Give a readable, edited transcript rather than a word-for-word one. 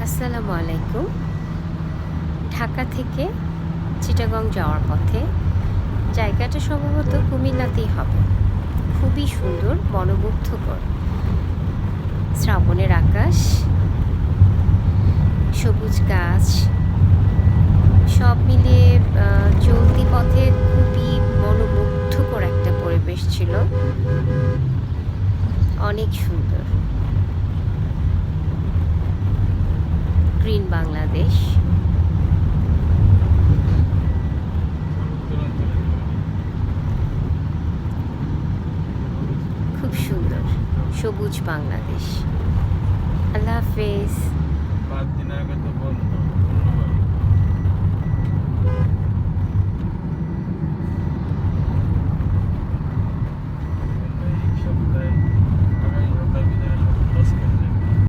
আসসালামু আলাইকুম। ঢাকা থেকে চিটাগং যাওয়ার পথে জায়গাটা সম্ভবত কুমিল্লাতেই হবে। খুবই সুন্দর, মনোমুগ্ধকর। শ্রাবণের আকাশ, সবুজ গাছ, সব মিলিয়ে চলতি পথে খুবই মনোমুগ্ধকর একটা পরিবেশ ছিল। অনেক সুন্দর। গ্রিন বাংলাদেশ। খুব সুন্দর সবুজ বাংলাদেশ। আল্লাহ হাফেজ। 5 দিন আগে তো বন্ধ।